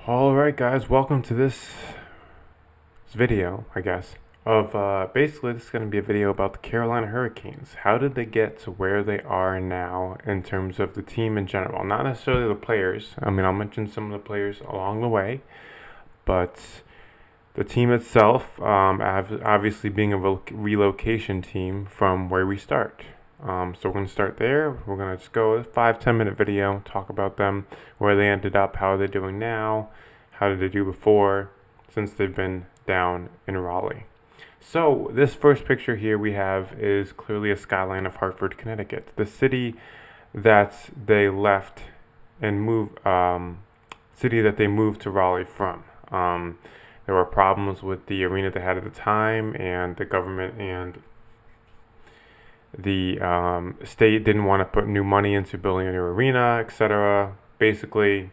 Alright guys, welcome to this video, I guess, of basically this is going to be a video about the Carolina Hurricanes. How did they get to where they are now in terms of the team in general? Not necessarily the players. I mean, I'll mention some of the players along the way, but the team itself, obviously being a relocation team from where we start. So we're going to start there. We're going to just go a 5-10 minute video, talk about them, where they ended up, how are they doing now, how did they do before, since they've been down in Raleigh. So this first picture here we have is clearly a skyline of Hartford, Connecticut, the city that they left and moved, to Raleigh from. There were problems with the arena they had at the time, and the government and the state didn't want to put new money into building a new arena, etc. Basically,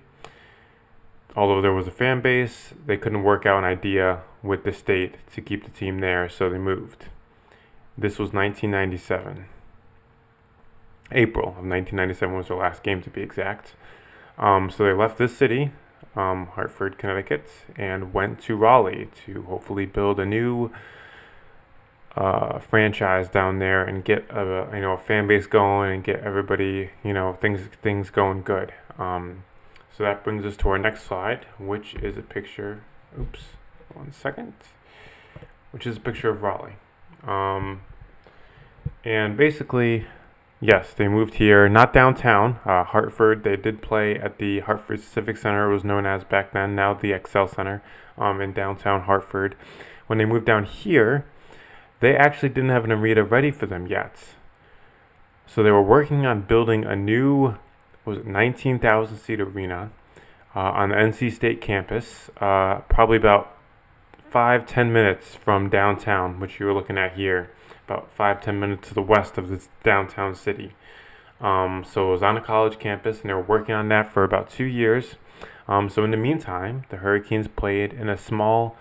although there was a fan base, they couldn't work out an idea with the state to keep the team there, so they moved. This was 1997. April of 1997 was their last game, to be exact. So they left this city, Hartford, Connecticut, and went to Raleigh to hopefully build a new franchise down there and get a fan base going and get everybody things going good. So that brings us to our next slide, which is a picture. Oops, 1 second. Which is a picture of Raleigh. And basically, yes, they moved here, not downtown, Hartford. They did play at the Hartford Civic Center. It was known as back then, now the Excel Center, in downtown Hartford. When they moved down here, they actually didn't have an arena ready for them yet. So they were working on building a new, 19,000 seat arena on the NC State campus, probably about 5-10 minutes from downtown, which you were looking at here, about 5-10 minutes to the west of this downtown city. So it was on a college campus, and they were working on that for about 2 years. So in the meantime, the Hurricanes played in another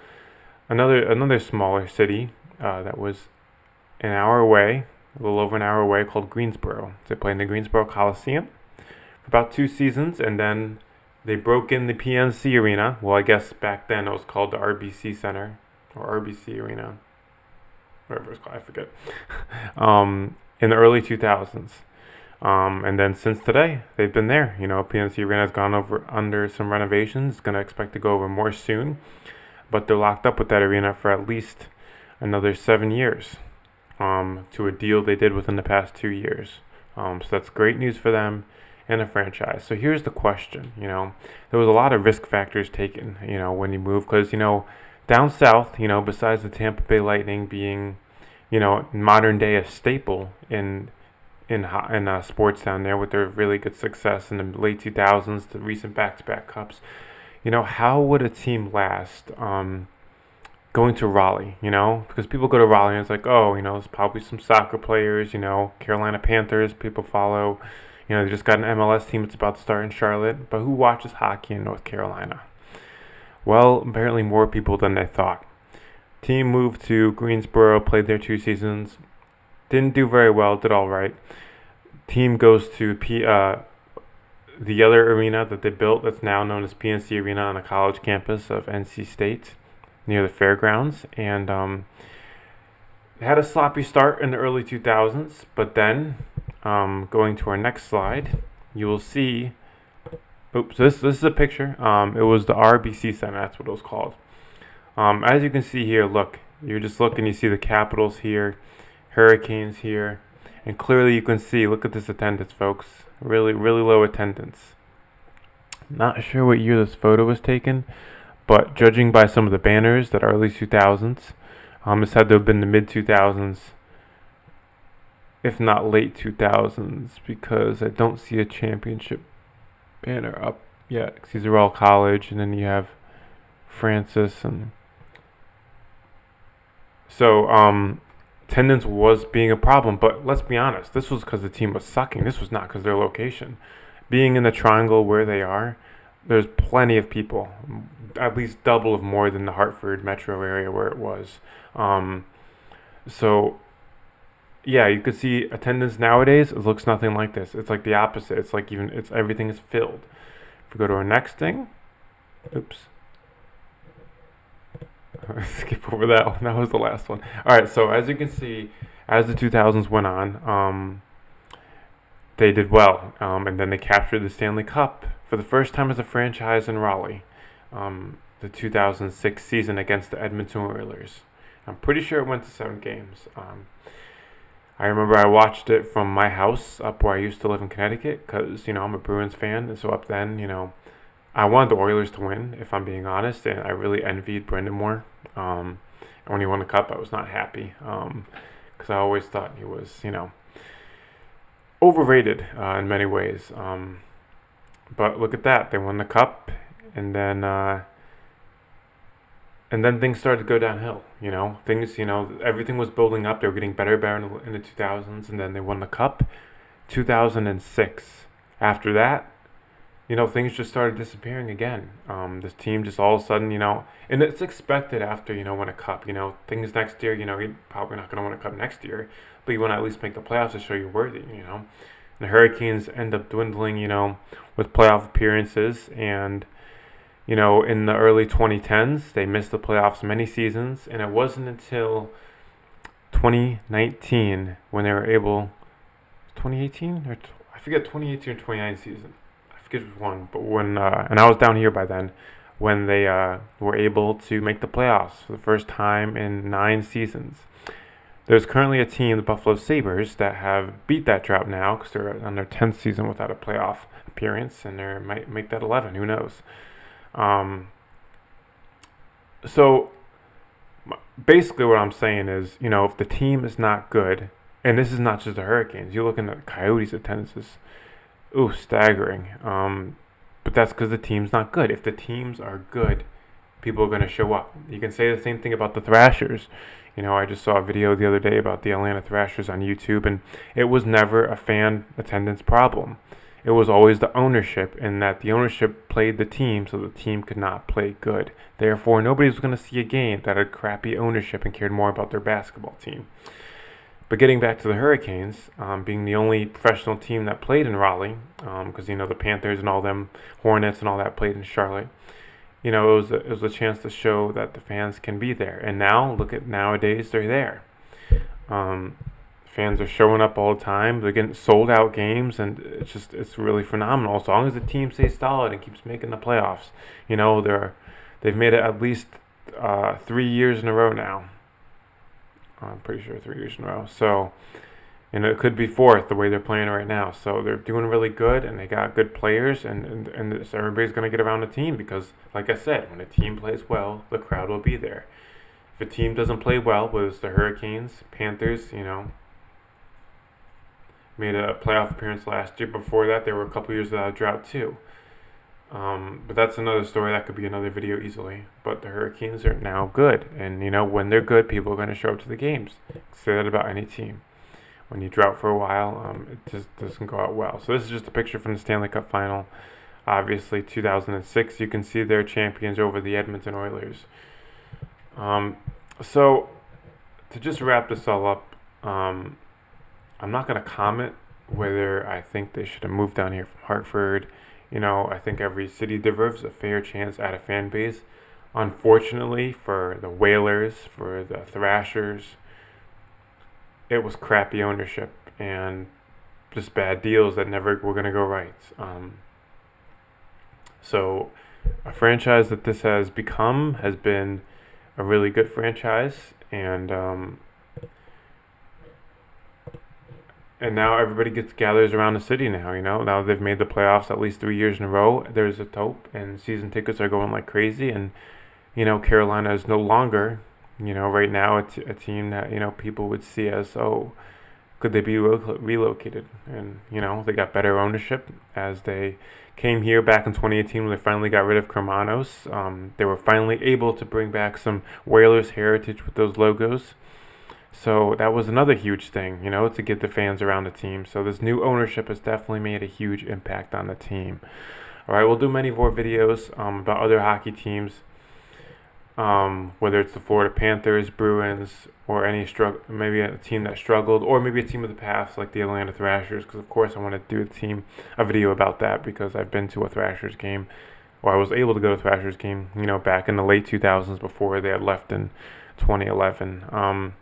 smaller city that was an hour away, a little over an hour away, called Greensboro. They played in the Greensboro Coliseum for about 2 seasons, and then they broke in the PNC Arena. Well, I guess back then it was called the RBC Center, or RBC Arena, whatever it's called, I forget, in the early 2000s. And then since today, they've been there. PNC Arena has gone under some renovations. Going to expect to go over more soon, but they're locked up with that arena for at least another 7 years, to a deal they did within the past 2 years. So that's great news for them and a franchise. So here's the question. There was a lot of risk factors taken, when you move, because, down south, besides the Tampa Bay Lightning being, modern day a staple in sports down there with their really good success in the late 2000s, the recent back-to-back cups, how would a team last going to Raleigh, because people go to Raleigh and it's like, oh, there's probably some soccer players, Carolina Panthers, people follow, they just got an MLS team that's about to start in Charlotte, but who watches hockey in North Carolina? Well, apparently more people than they thought. Team moved to Greensboro, played there 2 seasons, didn't do very well, did all right. Team goes to the other arena that they built that's now known as PNC Arena on the college campus of NC State, near the fairgrounds, and they had a sloppy start in the early 2000s, but then going to our next slide, you will see, this is a picture. It was the RBC Center, that's what it was called. As you can see here, look, you just look and you see the Capitals here, Hurricanes here, and clearly you can see, look at this attendance, folks, really low attendance. Not sure what year this photo was taken, but judging by some of the banners that are early 2000s, this had to have been the mid-2000s, if not late 2000s, because I don't see a championship banner up yet, because these are all college, and then you have Francis, and so attendance was being a problem, but let's be honest, this was because the team was sucking. This was not because of their location. Being in the triangle where they are, there's plenty of people, at least double of more than the Hartford metro area where it was. So yeah, you could see attendance nowadays, it looks nothing like this. It's like the opposite. It's like everything is filled. If we go to our next thing, Oops. Skip over that one. That was the last one. All right. So as you can see, as the 2000s went on, they did well, and then they captured the Stanley Cup for the first time as a franchise in Raleigh. The 2006 season against the Edmonton Oilers. I'm pretty sure it went to 7 games. I remember I watched it from my house up where I used to live in Connecticut because, I'm a Bruins fan. And so up then, I wanted the Oilers to win, if I'm being honest. And I really envied Brendan Moore. And when he won the cup, I was not happy because I always thought he was, overrated in many ways. But look at that. They won the cup. And then things started to go downhill. Everything was building up. They were getting better and better in the 2000s, and then they won the cup. 2006. After that, things just started disappearing again. This team just all of a sudden, and it's expected after, win a cup. Things next year, you're probably not going to win a cup next year, but you want to at least make the playoffs to show you're worthy, And the Hurricanes end up dwindling, with playoff appearances, and in the early 2010s, they missed the playoffs many seasons, and it wasn't until 2019 when they were able. 2018 or I forget 2018 or 2019 season. I forget which one, but when and I was down here by then when they were able to make the playoffs for the first time in 9 seasons. There's currently a team, the Buffalo Sabres, that have beat that drought now because they're on their 10th season without a playoff appearance, and they might make that 11. Who knows? So basically what I'm saying is, if the team is not good, and this is not just the Hurricanes, you're looking at the Coyotes' attendance is, staggering. But that's because the team's not good. If the teams are good, people are going to show up. You can say the same thing about the Thrashers. I just saw a video the other day about the Atlanta Thrashers on YouTube, and it was never a fan attendance problem. It was always the ownership, and that the ownership played the team so the team could not play good. Therefore, nobody was going to see a game that had crappy ownership and cared more about their basketball team. But getting back to the Hurricanes, being the only professional team that played in Raleigh, because the Panthers and all them, Hornets and all that played in Charlotte, it was a chance to show that the fans can be there. And now, look at nowadays, they're there. Fans are showing up all the time. They're getting sold out games, and it's really phenomenal. As long as the team stays solid and keeps making the playoffs, they've made it at least 3 years in a row now. I'm pretty sure 3 years in a row. So, it could be 4th the way they're playing right now. So they're doing really good, and they got good players, and so everybody's going to get around the team because, like I said, when a team plays well, the crowd will be there. If a team doesn't play well, whether it's the Hurricanes, Panthers, made a playoff appearance last year. Before that, there were a couple years without a drought too. But that's another story. That could be another video easily. But the Hurricanes are now good. And, when they're good, people are going to show up to the games. Say that about any team. When you drought for a while, it just doesn't go out well. So this is just a picture from the Stanley Cup Final. Obviously, 2006, you can see they're champions over the Edmonton Oilers. So to just wrap this all up, I'm not going to comment whether I think they should have moved down here from Hartford. I think every city deserves a fair chance at a fan base. Unfortunately, for the Whalers, for the Thrashers, it was crappy ownership and just bad deals that never were going to go right. So a franchise that this has become has been a really good franchise, and now everybody gathers around the city now, Now they've made the playoffs at least 3 years in a row. There's a hope, and season tickets are going like crazy. And, Carolina is no longer, right now a team that, people would see as, could they be relocated? And, they got better ownership as they came here back in 2018 when they finally got rid of Kermanos. They were finally able to bring back some Whalers heritage with those logos. So that was another huge thing, to get the fans around the team. So this new ownership has definitely made a huge impact on the team. All right, we'll do many more videos about other hockey teams, whether it's the Florida Panthers, Bruins, or maybe a team that struggled, or maybe a team of the past like the Atlanta Thrashers. Because of course I want to do a video about that because I've been to a Thrashers game or I was able to go to Thrashers game, back in the late 2000s before they had left in 2011.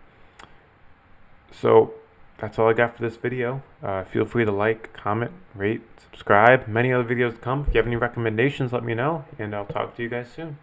So that's all I got for this video. Feel free to like, comment, rate, subscribe. Many other videos to come. If you have any recommendations, let me know, and I'll talk to you guys soon.